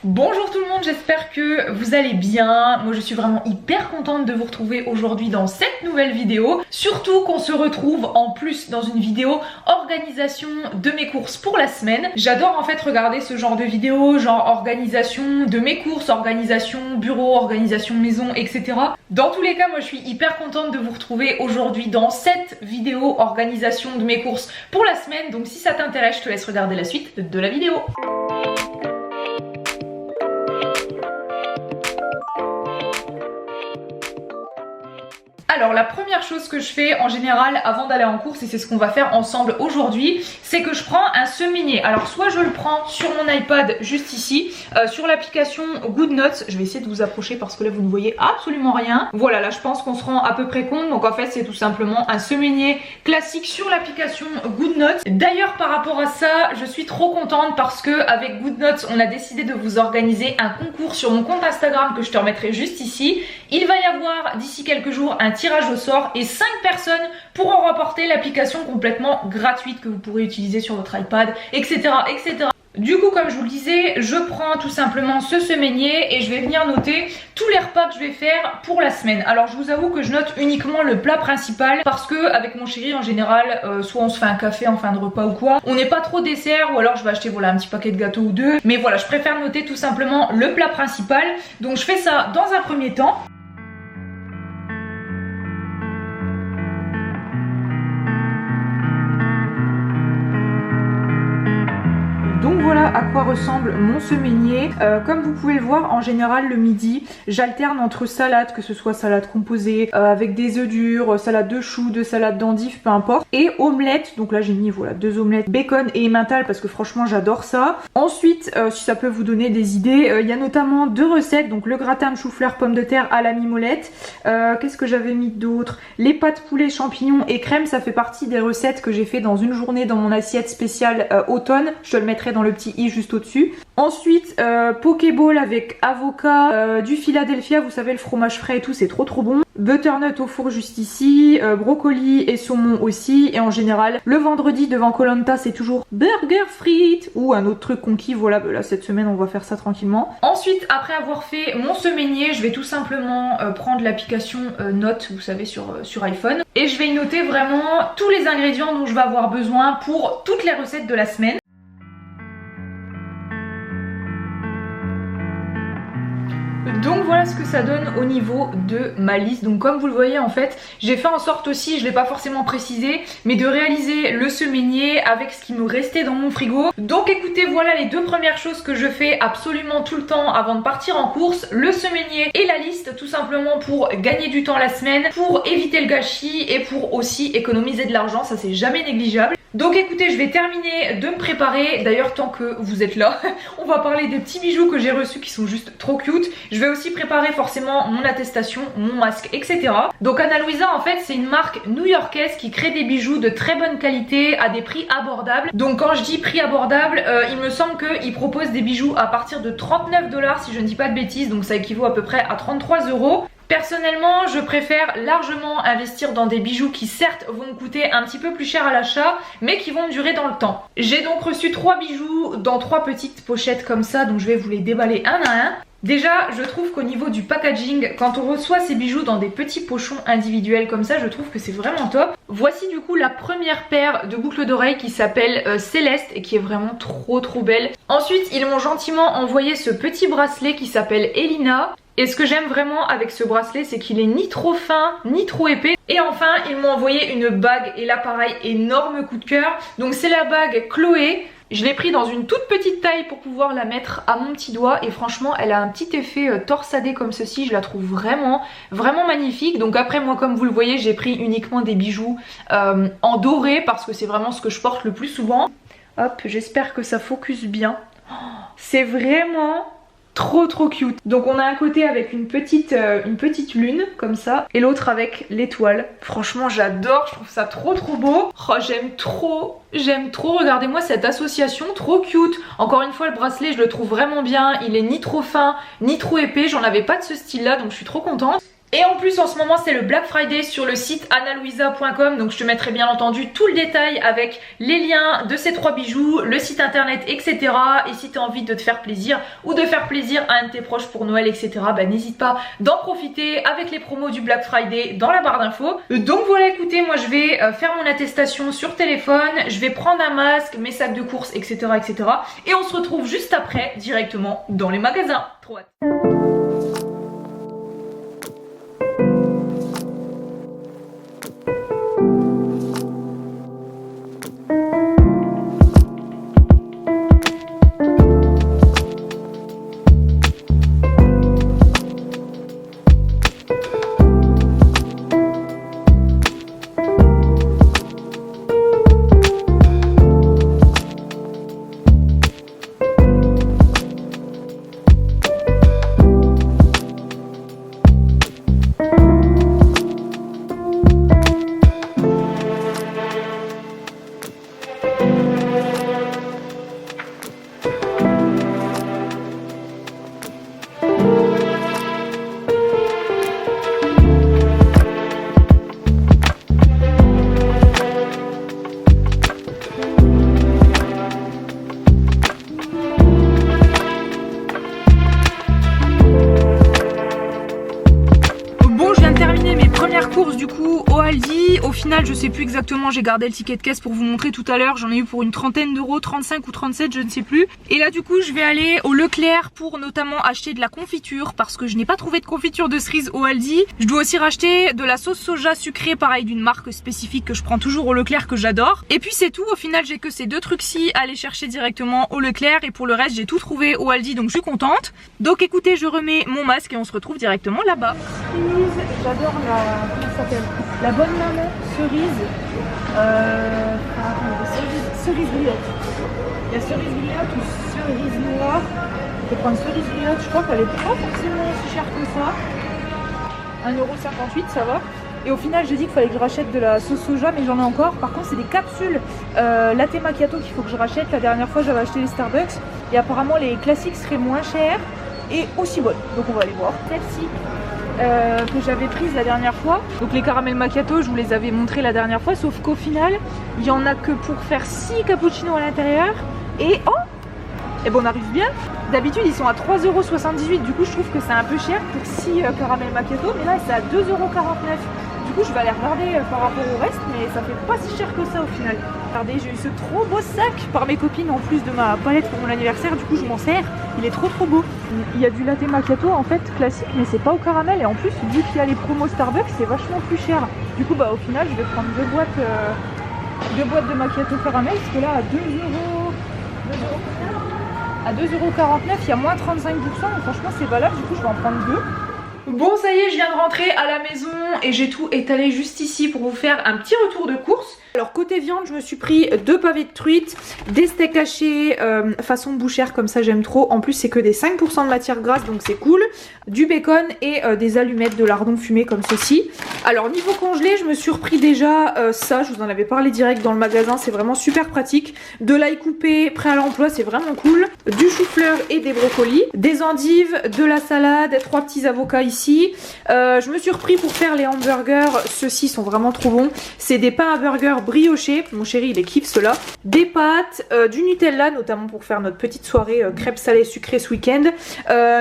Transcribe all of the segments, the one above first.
Bonjour tout le monde, j'espère que vous allez bien. Moi je suis vraiment hyper contente de vous retrouver aujourd'hui dans cette nouvelle vidéo. Surtout qu'on se retrouve en plus dans une vidéo organisation de mes courses pour la semaine. J'adore en fait regarder ce genre de vidéo, genre organisation de mes courses, organisation bureau, organisation maison, etc. Dans tous les cas, moi je suis hyper contente de vous retrouver aujourd'hui dans cette vidéo organisation de mes courses pour la semaine. Donc si ça t'intéresse, je te laisse regarder la suite de la vidéo. Alors la première chose que je fais en général avant d'aller en course, et c'est ce qu'on va faire ensemble aujourd'hui, c'est que je prends un semainier. Alors soit je le prends sur mon iPad juste ici, sur l'application GoodNotes. Je vais essayer de vous approcher parce que là vous ne voyez absolument rien. Voilà, là je pense qu'on se rend à peu près compte. Donc en fait c'est tout simplement un semainier classique sur l'application GoodNotes. D'ailleurs par rapport à ça, je suis trop contente parce que avec GoodNotes on a décidé de vous organiser un concours sur mon compte Instagram que je te remettrai juste ici. Il va y avoir d'ici quelques jours un tirage au sort et 5 personnes pourront remporter l'application complètement gratuite que vous pourrez utiliser sur votre iPad, etc. etc. Du coup, comme je vous le disais, je prends tout simplement ce semainier et je vais venir noter tous les repas que je vais faire pour la semaine. Alors je vous avoue que je note uniquement le plat principal parce que avec mon chéri en général, soit on se fait un café en fin de repas ou quoi, on n'est pas trop dessert, ou alors je vais acheter voilà un petit paquet de gâteaux ou deux. Mais voilà, je préfère noter tout simplement le plat principal. Donc je fais ça dans un premier temps. Donc voilà à quoi ressemble mon semainier. Comme vous pouvez le voir, en général le midi, j'alterne entre salades, que ce soit salade composée avec des œufs durs, salade de choux, de salade d'endives, peu importe, et omelette. Donc là j'ai mis voilà 2 omelettes, bacon et emmental parce que franchement j'adore ça. Ensuite, si ça peut vous donner des idées, il y a notamment 2 recettes, donc le gratin de chou-fleur pommes de terre à la mimolette. Qu'est-ce que j'avais mis d'autre? Les pâtes poulet, champignons et crème, ça fait partie des recettes que j'ai fait dans une journée dans mon assiette spéciale automne. Je te le mettrai dans le petit i juste au-dessus. Ensuite, pokéball avec avocat, du Philadelphia, vous savez le fromage frais et tout, c'est trop bon. Butternut au four juste ici, brocoli et saumon aussi. Et en général, le vendredi devant koh lanta, c'est toujours burger frites ou un autre truc qu'on kiffe. Voilà, là cette semaine on va faire ça tranquillement. Ensuite, après avoir fait mon semainier, je vais tout simplement prendre l'application Notes, vous savez sur iPhone, et je vais y noter vraiment tous les ingrédients dont je vais avoir besoin pour toutes les recettes de la semaine. Donc voilà ce que ça donne au niveau de ma liste. Donc comme vous le voyez en fait, j'ai fait en sorte aussi, je l'ai pas forcément précisé, mais de réaliser le semainier avec ce qui me restait dans mon frigo. Donc écoutez, voilà les 2 premières choses que je fais absolument tout le temps avant de partir en course: le semainier et la liste, tout simplement pour gagner du temps la semaine, pour éviter le gâchis et pour aussi économiser de l'argent, ça c'est jamais négligeable. Donc écoutez, je vais terminer de me préparer. D'ailleurs, tant que vous êtes là, on va parler des petits bijoux que j'ai reçus qui sont juste trop cute. Je vais aussi préparer forcément mon attestation, mon masque, etc. Donc Ana Luisa, en fait, c'est une marque new-yorkaise qui crée des bijoux de très bonne qualité à des prix abordables. Donc quand je dis prix abordable, il me semble qu'ils proposent des bijoux à partir de 39 $ si je ne dis pas de bêtises. Donc ça équivaut à peu près à 33 €. Personnellement, je préfère largement investir dans des bijoux qui certes vont me coûter un petit peu plus cher à l'achat, mais qui vont durer dans le temps. J'ai donc reçu 3 bijoux dans 3 petites pochettes comme ça, donc je vais vous les déballer un à un. Déjà, je trouve qu'au niveau du packaging, quand on reçoit ces bijoux dans des petits pochons individuels comme ça, je trouve que c'est vraiment top. Voici du coup la première paire de boucles d'oreilles qui s'appelle Céleste et qui est vraiment trop belle. Ensuite, ils m'ont gentiment envoyé ce petit bracelet qui s'appelle Elina. Et ce que j'aime vraiment avec ce bracelet, c'est qu'il est ni trop fin, ni trop épais. Et enfin, ils m'ont envoyé une bague, et là pareil, énorme coup de cœur. Donc c'est la bague Chloé. Je l'ai pris dans une toute petite taille pour pouvoir la mettre à mon petit doigt. Et franchement, elle a un petit effet torsadé comme ceci. Je la trouve vraiment magnifique. Donc après, moi comme vous le voyez, j'ai pris uniquement des bijoux en doré parce que c'est vraiment ce que je porte le plus souvent. Hop, j'espère que ça focus bien. Oh, c'est vraiment trop cute. Donc on a un côté avec une petite lune comme ça et l'autre avec l'étoile. Franchement j'adore, je trouve ça trop beau. Oh, j'aime trop, regardez-moi cette association, trop cute. Encore une fois, le bracelet je le trouve vraiment bien, il est ni trop fin ni trop épais, j'en avais pas de ce style là donc je suis trop contente. Et en plus en ce moment c'est le Black Friday sur le site analuisa.com, donc je te mettrai bien entendu tout le détail avec les liens de ces 3 bijoux, le site internet, etc. Et si tu as envie de te faire plaisir ou de faire plaisir à un de tes proches pour Noël, etc., bah n'hésite pas d'en profiter avec les promos du Black Friday dans la barre d'infos. Donc voilà, écoutez, moi je vais faire mon attestation sur téléphone, je vais prendre un masque, mes sacs de courses, etc., etc. Et on se retrouve juste après directement dans les magasins. Trop hâte. Course du coup au Aldi. Au final je sais plus exactement, j'ai gardé le ticket de caisse pour vous montrer tout à l'heure, j'en ai eu pour une trentaine d'euros, 35 ou 37 je ne sais plus. Et là du coup je vais aller au Leclerc pour notamment acheter de la confiture parce que je n'ai pas trouvé de confiture de cerise au Aldi. Je dois aussi racheter de la sauce soja sucrée, pareil d'une marque spécifique que je prends toujours au Leclerc que j'adore. Et puis c'est tout, au final j'ai que ces 2 trucs-ci à aller chercher directement au Leclerc et pour le reste j'ai tout trouvé au Aldi, donc je suis contente. Donc écoutez, je remets mon masque et on se retrouve directement là-bas. J'adore la bonne maman cerise, cerise griotte. Il y a cerise griotte ou cerise noire. Je vais prendre cerise griotte, je crois qu'elle est pas forcément si chère que ça. 1,58 €, ça va. Et au final j'ai dit qu'il fallait que je rachète de la sauce soja, mais j'en ai encore. Par contre c'est des capsules latte macchiato qu'il faut que je rachète. La dernière fois j'avais acheté les Starbucks et apparemment les classiques seraient moins chers et aussi bonnes. Donc on va aller voir. Celle-ci que j'avais prise la dernière fois. Donc les caramels macchiato, je vous les avais montrés la dernière fois, sauf qu'au final, il y en a que pour faire 6 cappuccinos à l'intérieur. Et oh, et bon, on arrive bien. D'habitude, ils sont à 3,78 €. Du coup, je trouve que c'est un peu cher pour 6 caramels macchiato, mais là, c'est à 2,49 €. Du coup, je vais aller regarder par rapport au reste, mais ça fait pas si cher que ça au final. Regardez, j'ai eu ce trop beau sac par mes copines en plus de ma palette pour mon anniversaire. Du coup, je m'en sers. Il est trop beau. Il y a du latte macchiato en fait classique, mais c'est pas au caramel. Et en plus, vu qu'il y a les promos Starbucks, c'est vachement plus cher. Du coup, bah au final, je vais prendre 2 boîtes de macchiato caramel, parce que là, à 2 €, à 2,49 €, il y a moins 35%. Donc franchement, c'est valable. Du coup, je vais en prendre 2. Bon, ça y est, je viens de rentrer à la maison et j'ai tout étalé juste ici pour vous faire un petit retour de course. Alors côté viande, je me suis pris 2 pavés de truite, des steaks hachés façon bouchère, comme ça j'aime trop. En plus c'est que des 5% de matière grasse, donc c'est cool. Du bacon et des allumettes de lardon fumé comme ceci. Alors niveau congelé, je me suis repris déjà ça, je vous en avais parlé direct dans le magasin, c'est vraiment super pratique. De l'ail coupé, prêt à l'emploi, c'est vraiment cool. Du chou-fleur et des brocolis. Des endives, de la salade, 3 petits avocats ici. Je me suis repris pour faire les hamburgers, ceux-ci sont vraiment trop bons. C'est des pains à burger brioché, mon chéri il les kiffe ceux-là, des pâtes, du Nutella notamment pour faire notre petite soirée crêpes salées sucrées ce week-end,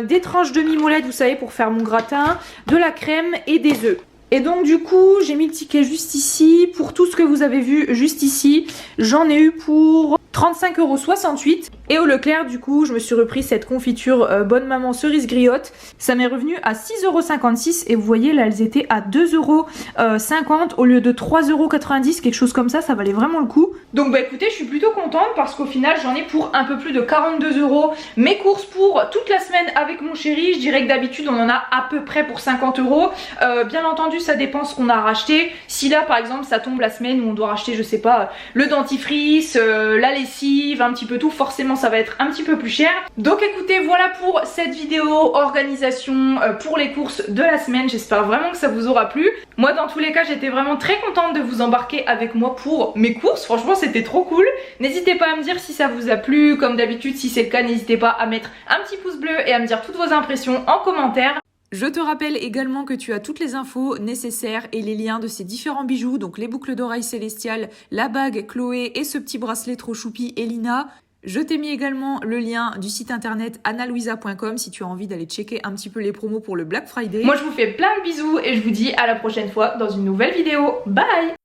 des tranches de mimolette vous savez pour faire mon gratin, de la crème et des œufs. Et donc du coup j'ai mis le ticket juste ici, pour tout ce que vous avez vu juste ici, j'en ai eu pour 35,68 €. Et au Leclerc du coup je me suis repris cette confiture Bonne Maman cerise griotte. Ça m'est revenu à 6,56 € et vous voyez là elles étaient à 2,50 € au lieu de 3,90 €, quelque chose comme ça, ça valait vraiment le coup. Donc bah écoutez, je suis plutôt contente parce qu'au final j'en ai pour un peu plus de 42 €. Mes courses pour toute la semaine avec mon chéri, je dirais que d'habitude on en a à peu près pour 50 €. Bien entendu ça dépend ce qu'on a racheté. Si là par exemple ça tombe la semaine où on doit racheter je sais pas le dentifrice, la lessive, un petit peu tout, forcément ça va être un petit peu plus cher. Donc écoutez, voilà pour cette vidéo organisation pour les courses de la semaine. J'espère vraiment que ça vous aura plu. Moi dans tous les cas j'étais vraiment très contente de vous embarquer avec moi pour mes courses. Franchement c'était trop cool. N'hésitez pas à me dire si ça vous a plu. Comme d'habitude si c'est le cas n'hésitez pas à mettre un petit pouce bleu et à me dire toutes vos impressions en commentaire. Je te rappelle également que tu as toutes les infos nécessaires et les liens de ces différents bijoux, donc les boucles d'oreilles célestiales, la bague Chloé et ce petit bracelet trop choupi Elina. Je t'ai mis également le lien du site internet analuisa.com si tu as envie d'aller checker un petit peu les promos pour le Black Friday. Moi je vous fais plein de bisous et je vous dis à la prochaine fois dans une nouvelle vidéo. Bye!